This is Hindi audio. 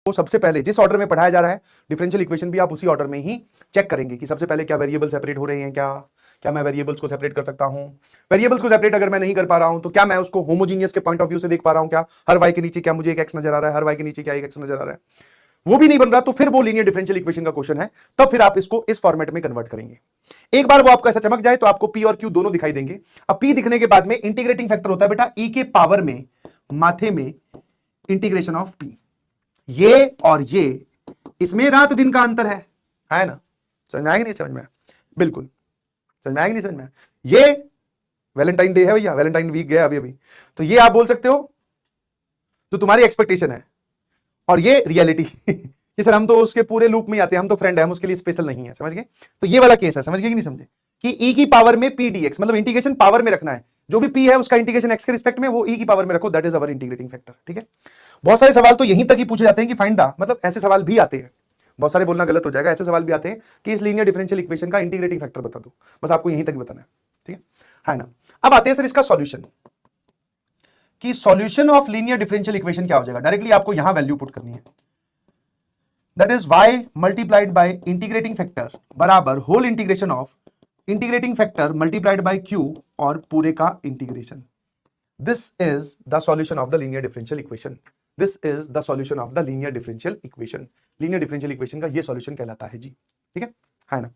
आपको सबसे पहले जिस ऑर्डर में पढ़ाया जा रहा है डिफरेंशियल इक्वेशन भी आप उसी ऑर्डर में ही चेक करेंगे कि सबसे पहले क्या वेरिएबल सेपरेट हो रहे हैं, क्या मैं वेरिएबल्स को सेपरेट कर सकता हूं। वेरिएबल्स को सेपरेट अगर मैं नहीं कर पा रहा हूं तो क्या मैं उसको होमोजीनियस के पॉइंट ऑफ व्यू से देख पा रहा हूं, क्या हर वाई के नीचे क्या मुझे एक एक्स नजर आ रहा है, हर वाई के नीचे क्या एक एक्स नजर आ रहा है, वो भी नहीं बन रहा तो फिर वो लीनियर डिफरेंशियल इक्वेशन का क्वेश्चन है, तब फिर आप इसको इस फॉर्मेट में कन्वर्ट करेंगे। एक बार वो आपको ऐसा चमक जाए तो आपको पी और क्यू दोनों दिखाई देंगे। अब पी दिखने के बाद में इंटीग्रेटिंग फैक्टर होता है बेटा ई के पावर में माथे में इंटीग्रेशन ऑफ पी, ये और ये, इसमें रात दिन का अंतर है ना? समझ में आएगा नहीं समझ में? बिल्कुल समझ में आएगा नहीं समझ में? ये वैलेंटाइन डे है भैया, वैलेंटाइन वीक गया अभी अभी, तो ये आप बोल सकते हो तो तुम्हारी एक्सपेक्टेशन है और ये रियलिटी कि सर हम तो उसके पूरे लूप में आते हैं, हम तो फ्रेंड है, हम उसके लिए स्पेशल नहीं है, समझ गए? तो ये वाला केस है, समझ गए कि नहीं समझे? कि ई की पावर में पी डी एक्स, मतलब इंटीग्रेशन पावर में रखना है, जो भी पी है उसका इंटीग्रेशन एक्स के रिस्पेक्ट में वो ई की पावर में रखो, that is our integrating factor. ठीक है, बहुत सारे सवाल तो यहीं तक ही पूछे जाते हैं कि फाइंड द, मतलब ऐसे सवाल भी आते हैं, बहुत सारे बोलना गलत हो जाएगा, ऐसे सवाल भी आते हैं कि इस लीनियर डिफरेंशियल इक्वेशन का इंटीग्रेटिंग फैक्टर बता दो, बस आपको यहीं तक बताना है। ठीक है ना? अब आते हैं सर इसका सॉल्यूशन, कि solution of linear differential equation क्या हो जाएगा। डायरेक्टली आपको यहां वैल्यू पुट करनी है, that is y multiplied by integrating factor बराबर whole integration of integrating factor multiplied by q और पूरे का integration. This is the solution of the linear differential equation, this is the solution of the linear differential equation. Linear differential equation का ये सॉल्यूशन कहलाता है जी। ठीक है ना?